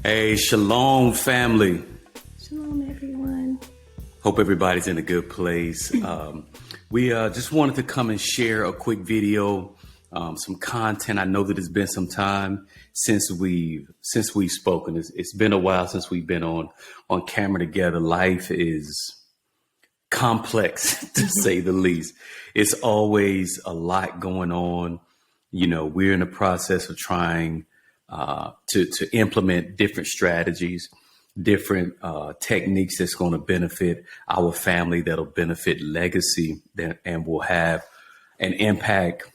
Hey, shalom, family. Shalom, everyone. Hope everybody's in a good place. We just wanted to come and share a quick video, some content. I know that it's been some time since we've spoken. It's been a while since we've been on camera together. Life is complex, to say the least. It's always a lot going on. You know, we're in the process of trying to implement different strategies, different techniques that's going to benefit our family, that'll benefit legacy, and will have an impact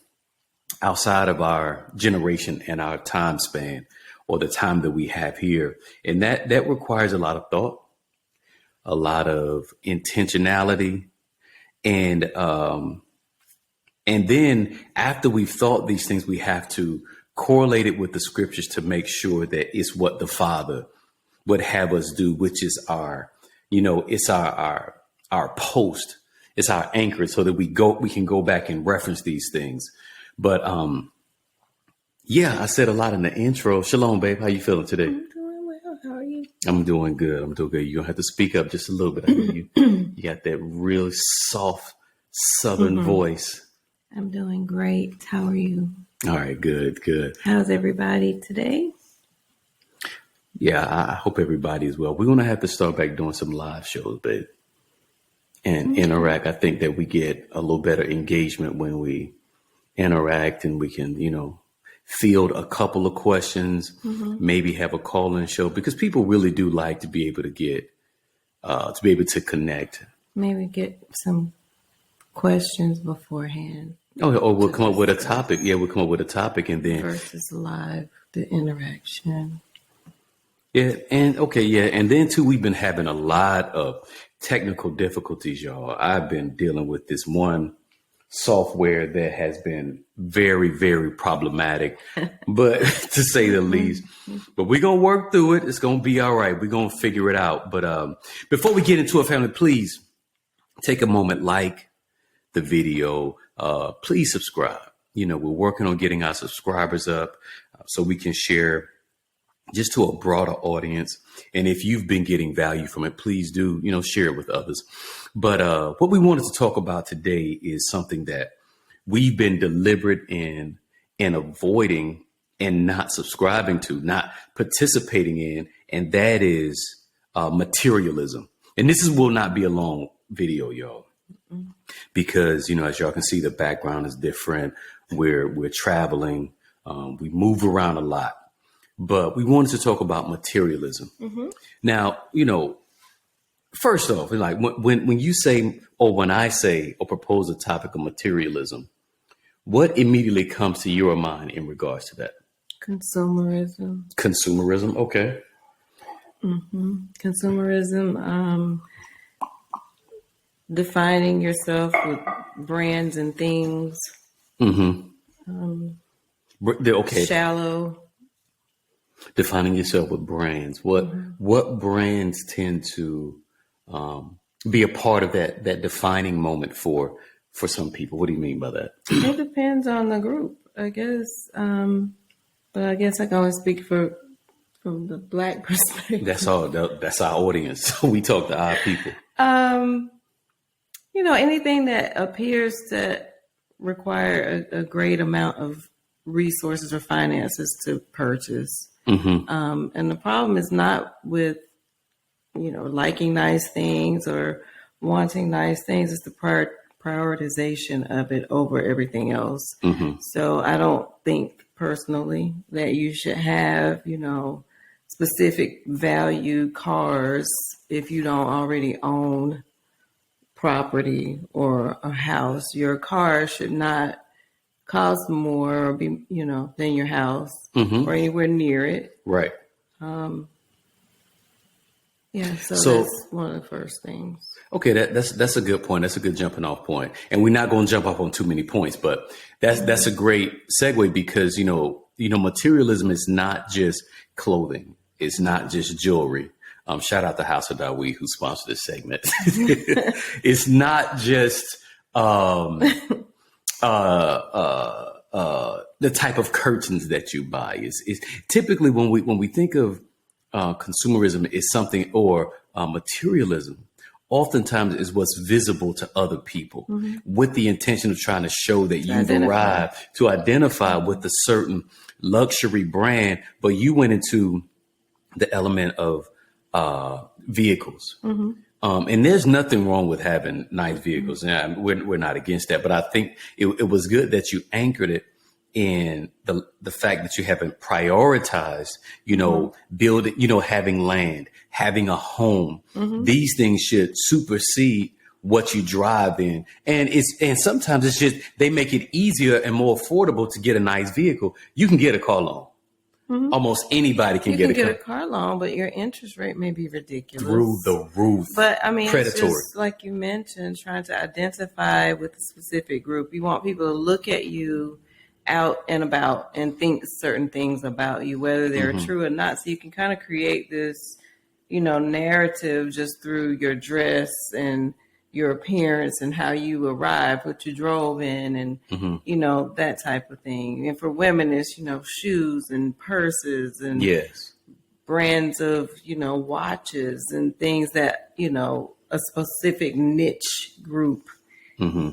outside of our generation and our time span, or the time that we have here. And that requires a lot of thought, a lot of intentionality, and then after we've thought these things, we have to correlate it with the scriptures to make sure that it's what the Father would have us do, which is it's our post, it's our anchor, so that we can go back and reference these things. But I said a lot in the intro. Shalom, babe. How you feeling today? I'm doing well. How are you? I'm doing good. You're gonna have to speak up just a little bit. I know you got that really soft Southern voice. I'm doing great. How are you? All right, good. How's everybody today? Yeah, I hope everybody is well. We're going to have to start back doing some live shows, babe, and interact. I think that we get a little better engagement when we interact, and we can, field a couple of questions, maybe have a call-in show, because people really do like to be able to to connect. Maybe get some questions beforehand. Oh, or we'll come up with a topic. Yeah, we'll come up with a topic, and then versus live, the interaction. Yeah, and then too, we've been having a lot of technical difficulties, y'all. I've been dealing with this one software that has been very, very problematic, but to say the least. But we're gonna work through it. It's gonna be all right. We're gonna figure it out. But before we get into it, family, please take a moment, like the video. Please subscribe. We're working on getting our subscribers up so we can share just to a broader audience. And if you've been getting value from it, please do, share it with others. But what we wanted to talk about today is something that we've been deliberate in avoiding and not subscribing to, not participating in, and that is materialism. And this will not be a long video, y'all. Because, as y'all can see, the background is different. We're traveling. We move around a lot. But we wanted to talk about materialism. Now, first off, like when you say, or when I say or propose a topic of materialism, what immediately comes to your mind in regards to that? Consumerism. Consumerism. Okay. Consumerism. Defining yourself with brands and things. Okay. Shallow. Defining yourself with brands. What brands tend to be a part of that defining moment for some people? What do you mean by that? It depends on the group, I guess. But I guess I can only speak from the Black perspective. That's our audience. We talk to our people. Anything that appears to require a great amount of resources or finances to purchase. And the problem is not with, liking nice things or wanting nice things. It's the prioritization of it over everything else. So I don't think personally that you should have, specific value cars if you don't already own property or a house. Your car should not cost more or be, than your house or anywhere near it. Right. So that's one of the first things. Okay, that's a good point. That's a good jumping off point. And we're not going to jump off on too many points, but that's a great segue because, materialism is not just clothing. It's not just jewelry. Shout out to House of Dawee who sponsored this segment. It's not just the type of curtains that you buy. It's typically when we think of consumerism is something, or materialism, oftentimes is what's visible to other people with the intention of trying to show that you've arrived, to identify with a certain luxury brand. But you went into the element of vehicles. And there's nothing wrong with having nice vehicles. And we're not against that. But I think it was good that you anchored it in the fact that you haven't prioritized, building, having land, having a home. These things should supersede what you drive in. And sometimes it's just, they make it easier and more affordable to get a nice vehicle. You can get a car loan. Almost anybody can get a car loan, but your interest rate may be ridiculous. Through the roof. But I mean, predatory. It's just like you mentioned, trying to identify with a specific group. You want people to look at you out and about and think certain things about you, whether they're true or not. So you can kind of create this, narrative just through your dress and your appearance and how you arrived, what you drove in, and, that type of thing. And for women, it's, shoes and purses and brands of, watches and things that, a specific niche group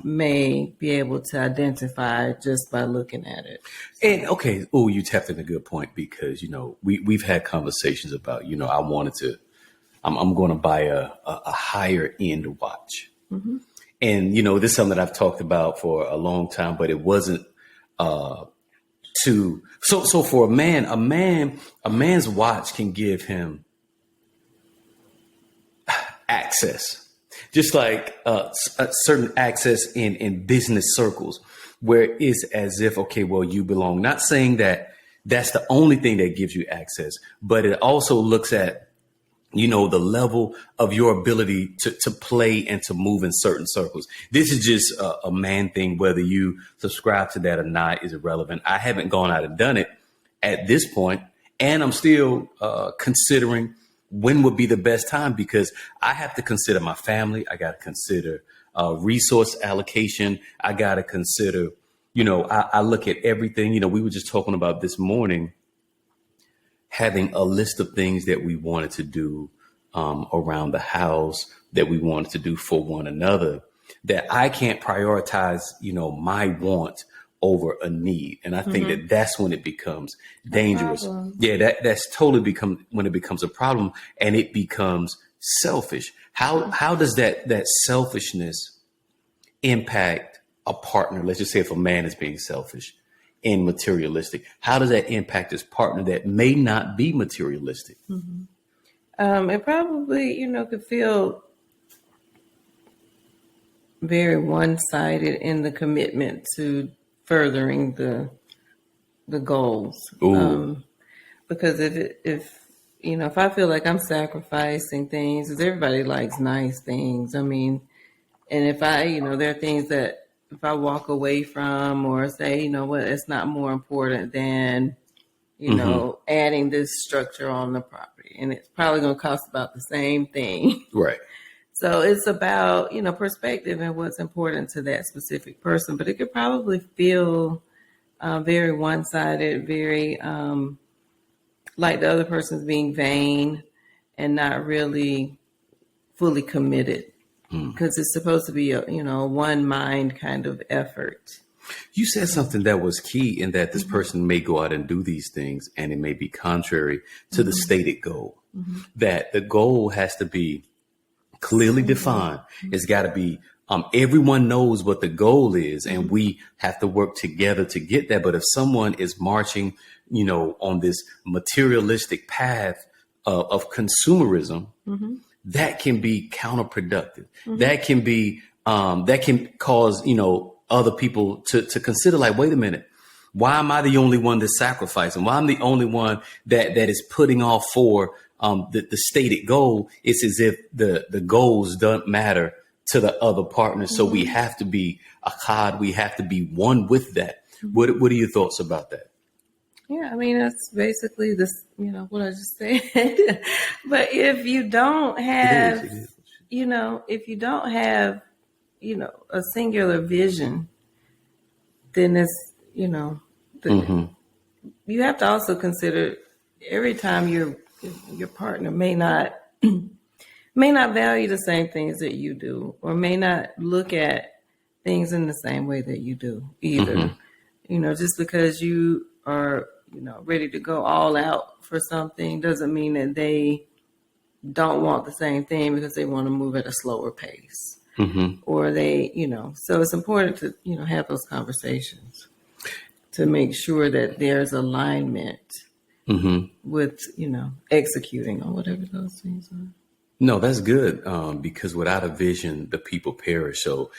may be able to identify just by looking at it. And okay, you tapped in a good point, because we've had conversations about I'm going to buy a higher end watch, and this is something that I've talked about for a long time, but it wasn't so for a man's watch can give him access. Just like a certain access in business circles, where it's as if, okay, well, you belong. Not saying that that's the only thing that gives you access, but it also looks at, the level of your ability to play and to move in certain circles. This is just a man thing. Whether you subscribe to that or not is irrelevant. I haven't gone out and done it at this point, and I'm still considering when would be the best time, because I have to consider my family. I got to consider resource allocation. I got to consider, I look at everything. We were just talking about this morning, having a list of things that we wanted to do around the house, that we wanted to do for one another, that I can't prioritize, my want over a need. And I think that that's when it becomes dangerous. Yeah, that's totally when it becomes a problem, and it becomes selfish. How does that selfishness impact a partner? Let's just say if a man is being selfish and materialistic, how does that impact his partner that may not be materialistic? It probably, could feel very one-sided in the commitment to furthering the goals. Because if I feel like I'm sacrificing things, because everybody likes nice things. I mean, and if there are things that if I walk away from, or say, it's not more important than, adding this structure on the property, and it's probably going to cost about the same thing. Right. So it's about, perspective and what's important to that specific person. But it could probably feel very one-sided, very like the other person's being vain and not really fully committed, because it's supposed to be a one mind kind of effort. You said something that was key, in that this person may go out and do these things, and it may be contrary to the stated goal. That the goal has to be clearly defined. It's got to be, everyone knows what the goal is, and we have to work together to get that. But if someone is marching, on this materialistic path of consumerism, that can be counterproductive. That can be, that can cause, other people to consider, like, wait a minute, why am I the only one that's sacrificing? Why am I the only one that is putting off for the stated goal? It's as if the goals don't matter to the other partners. So we have to be achad. We have to be one with that. What are your thoughts about that? Yeah, I mean, that's basically this, what I just said. But if you don't have, if you don't have, a singular vision, then it's, you have to also consider every time you're, your partner may not value the same things that you do, or may not look at things in the same way that you do either. Just because you are, ready to go all out for something doesn't mean that they don't want the same thing because they want to move at a slower pace. Or they, so it's important to, have those conversations to make sure that there's alignment with, executing on whatever those things are. No, that's good. Because without a vision, the people perish. So,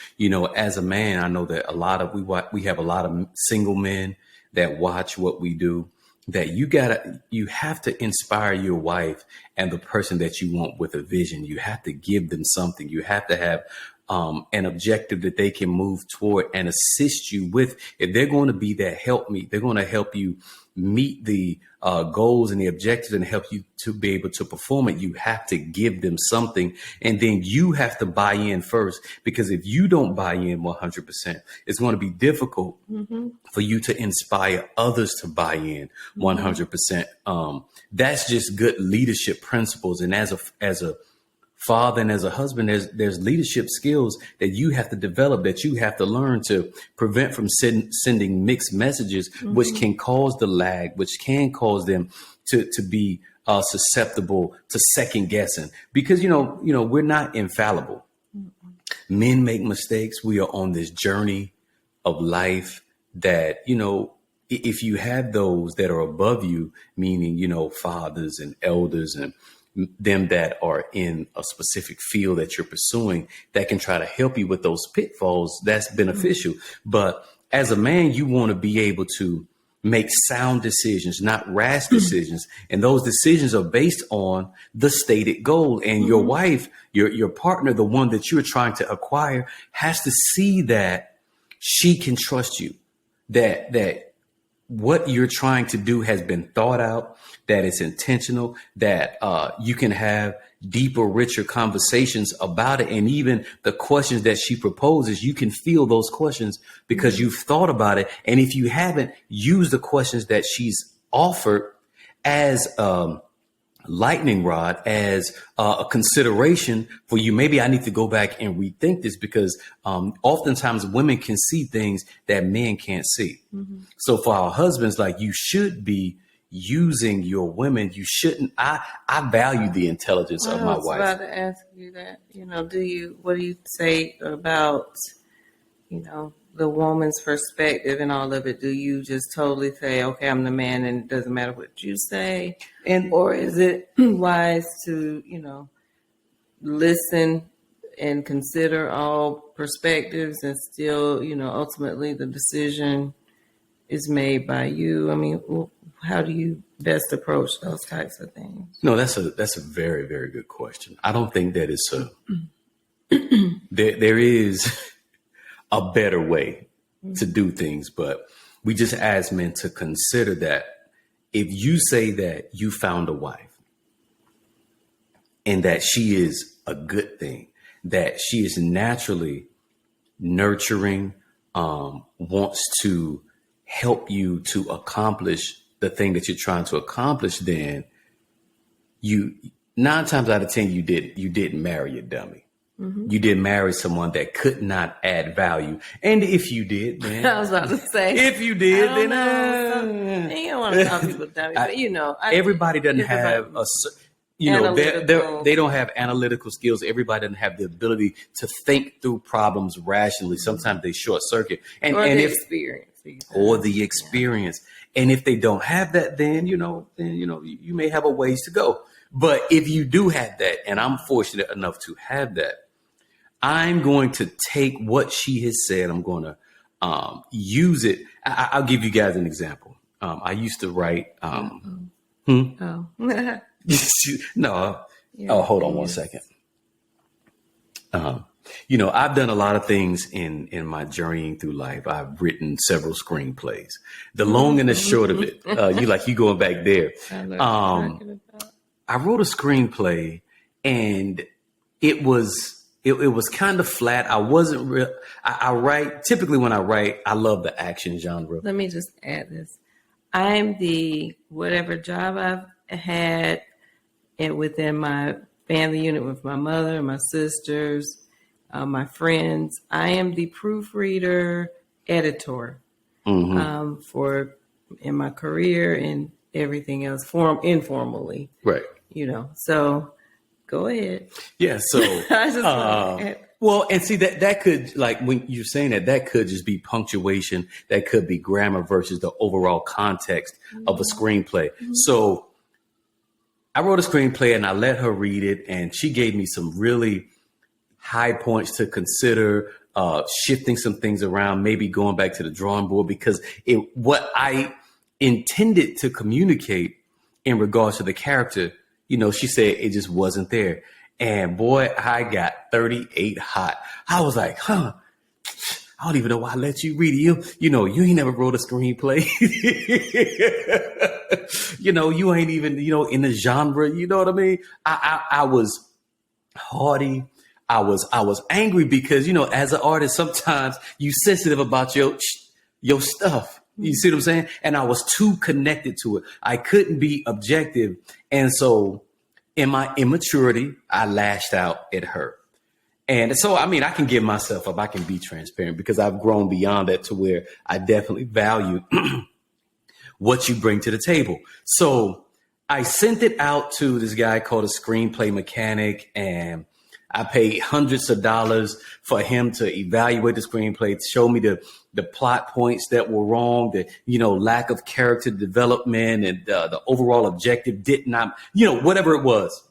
as a man, I know that we have a lot of single men that watch what we do, that you have to inspire your wife and the person that you want with a vision. You have to give them something. You have to have an objective that they can move toward and assist you with. If they're going to be that helpmeet, they're going to help you meet the goals and the objectives and help you to be able to perform it. You have to give them something, and then you have to buy in first, because if you don't buy in 100%, it's going to be difficult for you to inspire others to buy in 100%. That's just good leadership principles. And as a father and as a husband, there's leadership skills that you have to develop, that you have to learn to prevent from sending mixed messages, which can cause the lag, which can cause them to be susceptible to second guessing, because, we're not infallible. Men make mistakes. We are on this journey of life that, if you have those that are above you, meaning, fathers and elders and them that are in a specific field that you're pursuing, that can try to help you with those pitfalls, that's beneficial. But as a man, you want to be able to make sound decisions, not rash decisions. And those decisions are based on the stated goal. And your wife, your partner, the one that you're trying to acquire, has to see that she can trust you, that what you're trying to do has been thought out, that it's intentional, that you can have deeper, richer conversations about it. And even the questions that she proposes, you can feel those questions because you've thought about it. And if you haven't, use the questions that she's offered as lightning rod, as a consideration for you. Maybe I need to go back and rethink this, because oftentimes women can see things that men can't see. So for our husbands, you should be using your women. You shouldn't. I value the intelligence of my wife. I was about to ask you that. What do you say about, the woman's perspective and all of it? Do you just totally say, okay, I'm the man and it doesn't matter what you say? Or is it wise to, listen and consider all perspectives and still, ultimately the decision is made by you? I mean, how do you best approach those types of things? No, that's a very, very good question. I don't think that it's there is a better way to do things, but we just ask men to consider that if you say that you found a wife and that she is a good thing, that she is naturally nurturing, wants to help you to accomplish the thing that you're trying to accomplish, then 9 times out of 10, you didn't marry a dummy. You didn't marry someone that could not add value. And if you did, then I was about to say, if you did, then you don't want to call people dummies, but everybody doesn't have they don't have analytical skills. Everybody doesn't have the ability to think through problems rationally. Sometimes they short circuit and the experience. And if they don't have that, then you may have a ways to go. But if you do have that, and I'm fortunate enough to have that, I'm going to take what she has said. I'm going to use it. I'll give you guys an example. I used to write. No. Oh, hold on one second. I've done a lot of things in my journeying through life. I've written several screenplays. The long and the short of it, you going back there. I wrote a screenplay, and it was kind of flat. I wasn't real. I write, typically when I write, I love the action genre. Let me just add this. I'm the whatever job I've had, and within my family unit with my mother, my sisters, my friends. I am the proofreader editor for in my career and everything else, informally. Right. So go ahead. Yeah. So, I just well, and see that could, like, when you're saying that could just be punctuation, that could be grammar versus the overall context of a screenplay. So I wrote a screenplay and I let her read it, and she gave me some really high points to consider, shifting some things around, maybe going back to the drawing board, because what I intended to communicate in regards to the character, she said it just wasn't there. And boy, I got 38 hot. I was like, I don't even know why I let you read it. You ain't never wrote a screenplay. You ain't even, in the genre. You know what I mean? I was haughty. I was angry because, as an artist, sometimes you sensitive about your stuff. You see what I'm saying? And I was too connected to it. I couldn't be objective. And so in my immaturity, I lashed out at her. And so, I can give myself up. I can be transparent because I've grown beyond that to where I definitely value what you bring to the table. So I sent it out to this guy called a screenplay mechanic, and I paid hundreds of dollars for him to evaluate the screenplay, to show me the plot points that were wrong, the, lack of character development, and the overall objective did not, whatever it was.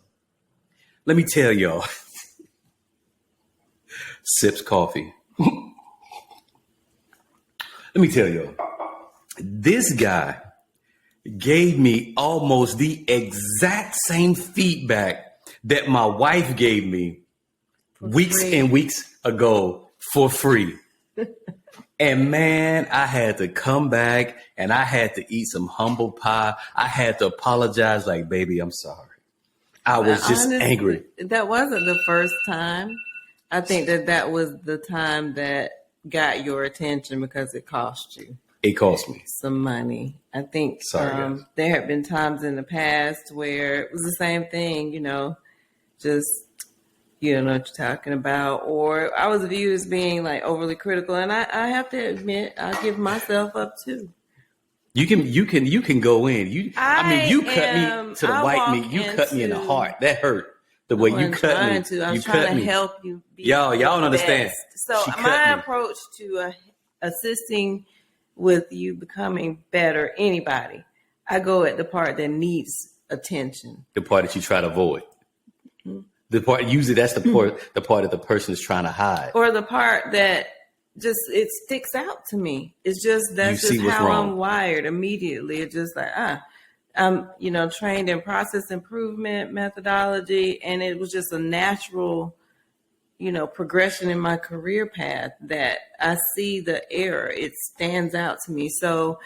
Let me tell y'all, sips coffee. Let me tell y'all, this guy gave me almost the exact same feedback that my wife gave me weeks and weeks ago for free. And man, I had to come back and I had to eat some humble pie. I had to apologize like, baby, I'm sorry. I was just angry. That wasn't the first time. I think that was the time that got your attention because it cost you. It cost me some money. I think Sorry, there have been times in the past where it was the same thing, just you don't know what you're talking about, or I was viewed as being like overly critical, and I have to admit I give myself up too. You can go in. You cut me to the white meat. You cut me in the heart. That hurt. The way you cut me. I was trying to help you. Y'all don't understand. So my approach to assisting with you becoming better, anybody, I go at the part that needs attention. The part that you try to avoid. Mm-hmm. The part, usually that's the part that the person is trying to hide. Or the part that just, it sticks out to me. It's just, that's just how I'm wired immediately. It's just like, I'm, trained in process improvement methodology, and it was just a natural, progression in my career path that I see the error. It stands out to me. So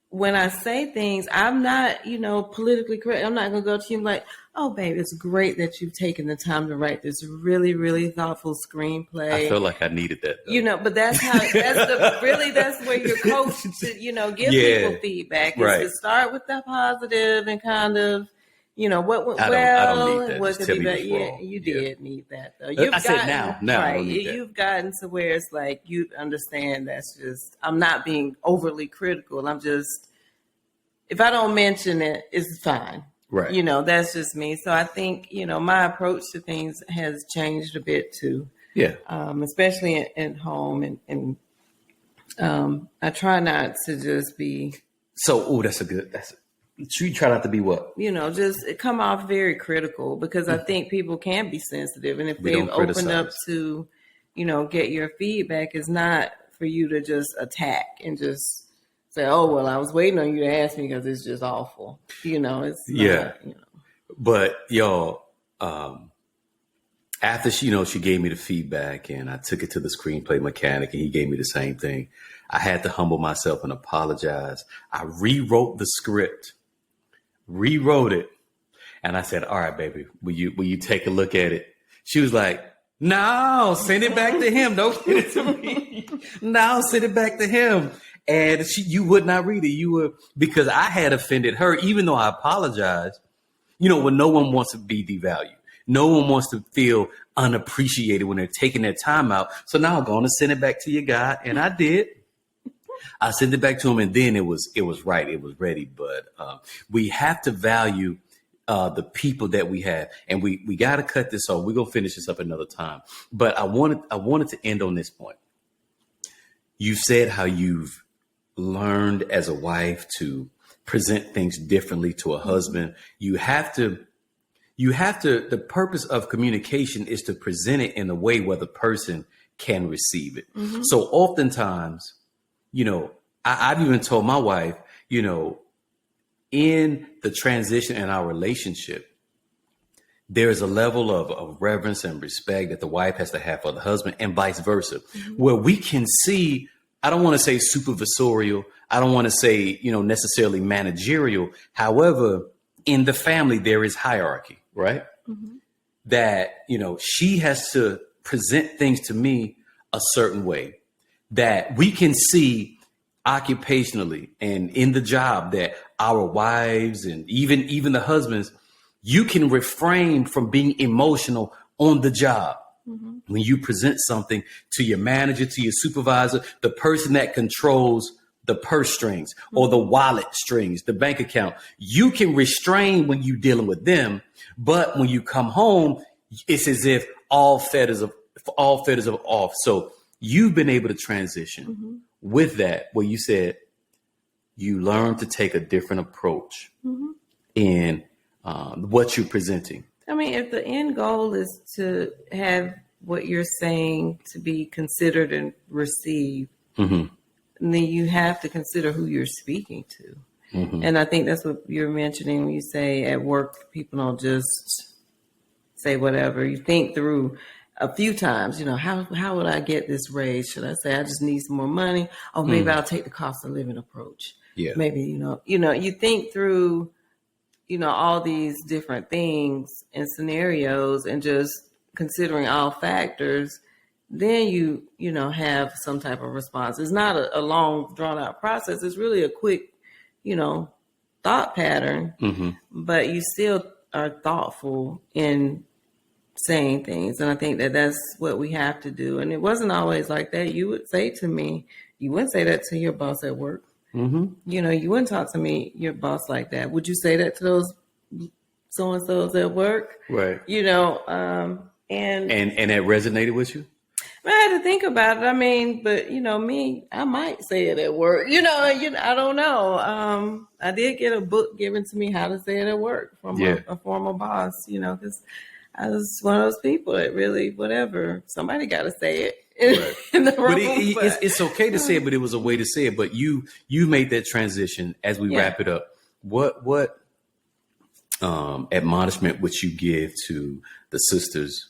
when I say things, I'm not, politically correct. I'm not going to go to you like, oh, babe, it's great that you've taken the time to write this really, really thoughtful screenplay. I feel like I needed that, though. But that's how, that's where you're coached to, give people feedback. Right. Is to start with the positive and kind of, what went well, I don't need that. What could be better. Yeah, you did need that, though. I said now. Right. I don't need that. You've gotten to where it's like, you understand that's just, I'm not being overly critical. I'm just, if I don't mention it, it's fine. Right. That's just me. So I think, my approach to things has changed a bit too. Yeah. Especially at home. And I try not to just be. So, you try not to be what? Just come off very critical, because I think people can be sensitive. And if they've opened up to, get your feedback, it's not for you to just attack and just say, oh, well, I was waiting on you to ask me because it's just awful. It's not, But y'all, after she gave me the feedback and I took it to the screenplay mechanic and he gave me the same thing, I had to humble myself and apologize. I rewrote the script, rewrote it. And I said, all right, baby, will you take a look at it? She was like, no, send it back to him. Don't send it to me. No, send it back to him. And you would not read it. You were, because I had offended her, even though I apologized. when no one wants to be devalued. No one wants to feel unappreciated when they're taking their time out. So now I'm going to send it back to your guy. And I did. I sent it back to him, and then it was right. It was ready. But we have to value the people that we have, and we got to cut this off. We're going to finish this up another time. But I wanted to end on this point. You said how you've learned as a wife to present things differently to a husband. You have to, the purpose of communication is to present it in a way where the person can receive it. Mm-hmm. So oftentimes, I've even told my wife, in the transition in our relationship, there is a level of reverence and respect that the wife has to have for the husband, and vice versa, mm-hmm. where we can see, I don't want to say supervisorial, I don't want to say, necessarily managerial. However, in the family, there is hierarchy, right? Mm-hmm. That, she has to present things to me a certain way that we can see occupationally and in the job that our wives and even the husbands, you can refrain from being emotional on the job. Mm-hmm. When you present something to your manager, to your supervisor, the person that controls the purse strings or the wallet strings, the bank account, you can restrain when you're dealing with them. But when you come home, it's as if all feathers are off. So you've been able to transition mm-hmm. with that, where you said you learned to take a different approach mm-hmm. in what you're presenting. I mean, if the end goal is to have what you're saying to be considered and received, mm-hmm. then you have to consider who you're speaking to. Mm-hmm. And I think that's what you're mentioning when you say at work, people don't just say whatever. You think through a few times, how would I get this raise? Should I say I just need some more money? Or maybe I'll take the cost of living approach. Yeah. Maybe, you think through, all these different things and scenarios and just considering all factors, then you have some type of response. It's not a long drawn out process. It's really a quick, thought pattern, mm-hmm. but you still are thoughtful in saying things. And I think that that's what we have to do. And it wasn't always like that. You would say to me, you wouldn't say that to your boss at work. Mm-hmm. You wouldn't talk to me, your boss, like that. Would you say that to those so-and-sos at work? Right. And that resonated with you? I had to think about it. I mean, but me, I might say it at work. I don't know. I did get a book given to me, How to Say It at Work, from a former boss, because I was one of those people that really, whatever, somebody got to say it in the room. But it's okay to say it, but it was a way to say it. But you made that transition. As we wrap it up, what admonishment would you give to the sisters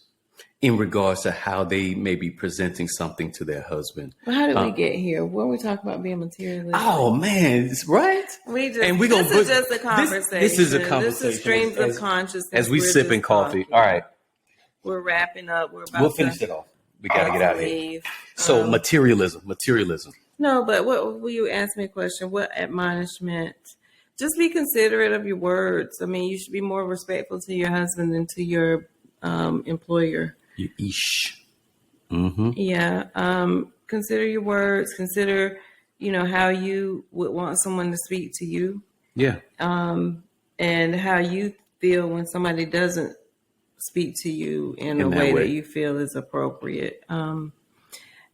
in regards to how they may be presenting something to their husband? Well, how did we get here? When we talk about being materialistic? Oh man, it's right. This is just a conversation. This is a conversation. This is streams of consciousness. As we sipping coffee. All right. We're wrapping up. We'll finish it off. We got to get out of here. So materialism. No, but what will you ask me a question? What admonishment? Just be considerate of your words. I mean, you should be more respectful to your husband than to your employer. Mm-hmm. Yeah. Consider your words. Consider, how you would want someone to speak to you. Yeah. And how you feel when somebody doesn't speak to you in a way that you feel is appropriate.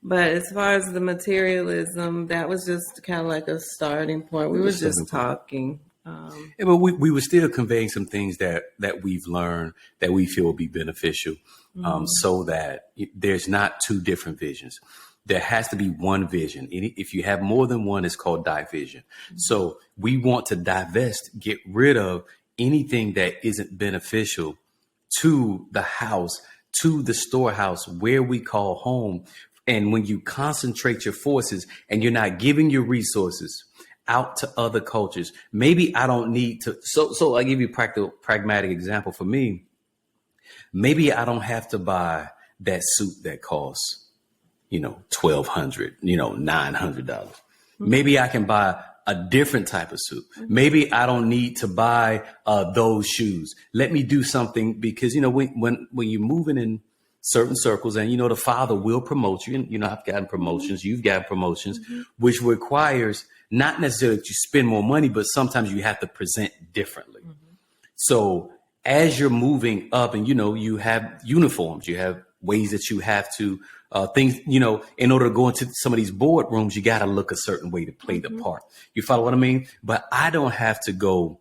But as far as the materialism, that was just kind of like a starting point. We were just talking. But we were still conveying some things that we've learned that we feel will be beneficial, so that there's not two different visions. There has to be one vision. If you have more than one, it's called division. Mm-hmm. So we want to divest, get rid of anything that isn't beneficial to the house, to the storehouse where we call home. And when you concentrate your forces and you're not giving your resources out to other cultures, maybe I don't need to. So I give you a pragmatic example. For me, maybe I don't have to buy that suit that costs, $1,200, $900. Mm-hmm. Maybe I can buy a different type of suit. Maybe I don't need to buy those shoes. Let me do something because, when you're moving in certain circles and, the Father will promote you. And, I've gotten promotions. You've gotten promotions, which requires not necessarily that you spend more money, but sometimes you have to present differently. So as you're moving up and, you have uniforms, you have ways that you have to things, in order to go into some of these boardrooms, you got to look a certain way to play the part. You follow what I mean? But I don't have to go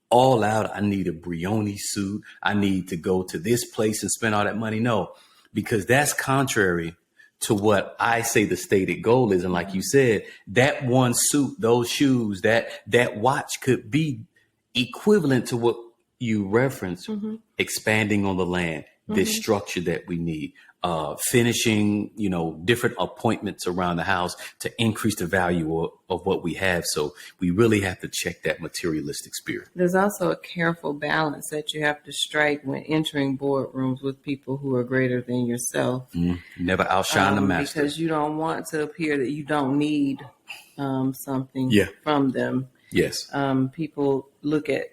all out. I need a Brioni suit. I need to go to this place and spend all that money. No, because that's contrary to what I say the stated goal is. And like you said, that one suit, those shoes, that watch could be equivalent to what you referenced, expanding on the land, this structure that we need, finishing, different appointments around the house to increase the value of what we have. So we really have to check that materialistic spirit. There's also a careful balance that you have to strike when entering boardrooms with people who are greater than yourself. Never outshine the master. Because you don't want to appear that you don't need something from them. Yes. People look at,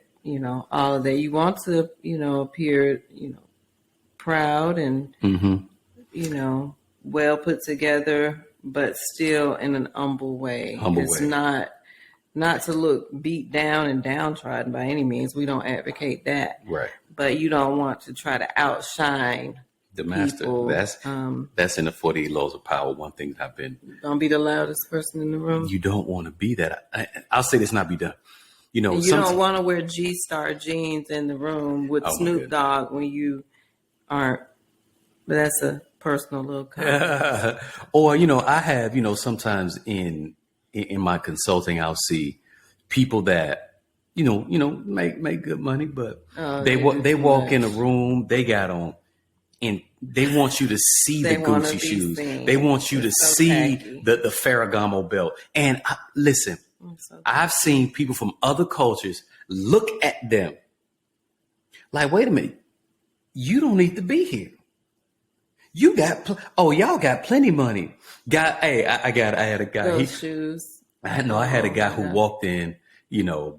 all of that. You want to, appear, proud and, well put together, but still in an humble way. It's not to look beat down and downtrodden by any means. We don't advocate that. Right. But you don't want to try to outshine the master. People. That's in the 48 Laws of Power. One thing I've been. Don't be the loudest person in the room. You don't want to be that. I'll say this not be done. You don't want to wear G-Star jeans in the room with Snoop Dogg when you aren't. But that's a personal little comment. Or, I have, sometimes in my consulting, I'll see people that, make good money, but they walk in a room, they got on, and they want you to see the Gucci shoes. Seen. They want you to see the Ferragamo belt. And listen, I've seen people from other cultures look at them like, wait a minute, you don't need to be here. You got, y'all got plenty money. I had a guy. Those shoes. I had a guy who walked in,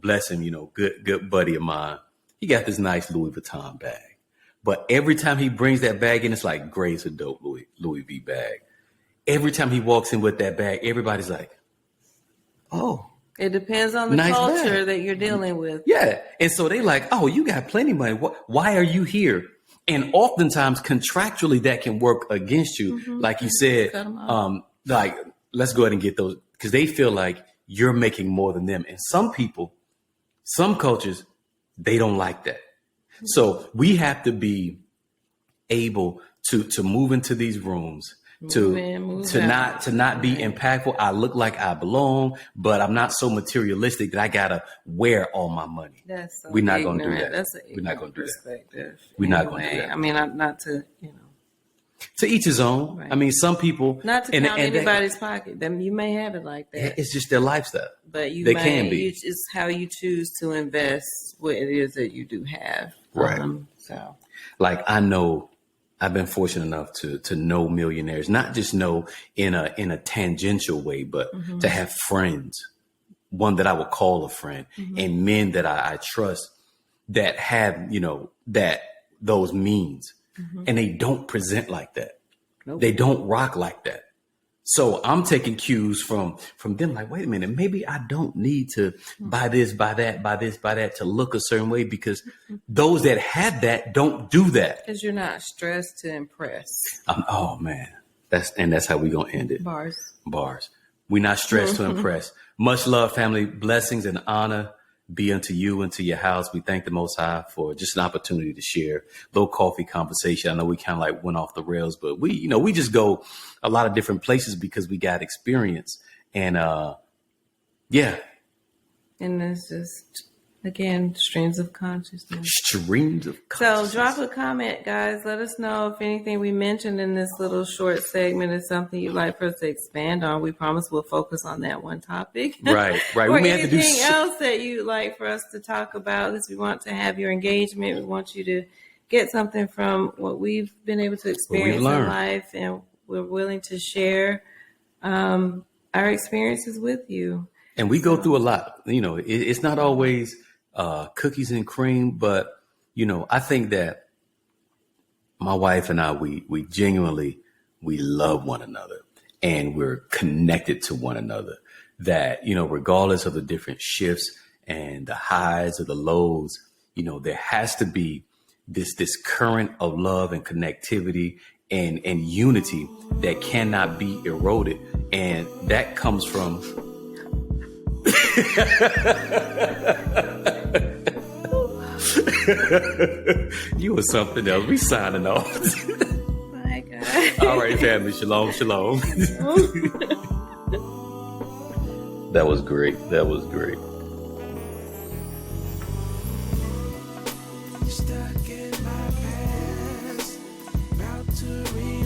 bless him, good buddy of mine. He got this nice Louis Vuitton bag. But every time he brings that bag in, it's like, Gray's a dope Louis V bag. Every time he walks in with that bag, everybody's like, oh. It depends on the nice culture bag that you're dealing with. Yeah. And so they like, oh, you got plenty of money. Why are you here? And oftentimes contractually that can work against you. Like you said, like, let's go ahead and get those, because they feel like you're making more than them. And some people, some cultures, they don't like that. So we have to be able to move into these rooms, to not be impactful. I look like I belong, but I'm not so materialistic that I gotta wear all my money. That's so We're not gonna do that. We're not gonna do that. We're not gonna do that. I mean, not to to each his own. Right. I mean, some people not to count anybody's pocket. Then you may have it like that. It's just their lifestyle. But can be. It's how you choose to invest what it is that you do have. Right. So, like I've been fortunate enough to know millionaires, not just know in a tangential way, but to have friends, one that I would call a friend, and men that I trust that have, that those means, and they don't present like that. Nope. They don't rock like that. So I'm taking cues from them, like, wait a minute, maybe I don't need to buy this, buy that to look a certain way, because those that have that don't do that. Because you're not stressed to impress. Oh man, that's how we gonna end it. Bars. We're not stressed to impress. Much love, family. Blessings and honor be unto you and to your house. We thank the Most High for just an opportunity to share a little coffee conversation. I know we kind of like went off the rails, but we just go a lot of different places because we got experience. And yeah. And it's just, again, streams of consciousness. So drop a comment, guys. Let us know if anything we mentioned in this little short segment is something you'd like for us to expand on. We promise we'll focus on that one topic. Right. Or we may anything have to do else that you'd like for us to talk about. Because we want to have your engagement. We want you to get something from what we've been able to experience in life. And we're willing to share our experiences with you. And we go through a lot. It's not always cookies and cream, but I think that my wife and I, we genuinely, we love one another and we're connected to one another. That, regardless of the different shifts and the highs or the lows, there has to be this current of love and connectivity and unity that cannot be eroded. And that comes from you or something else. We signing off. My God. All right, family. Shalom, shalom. That was great. That was great. Stuck in my past, about to read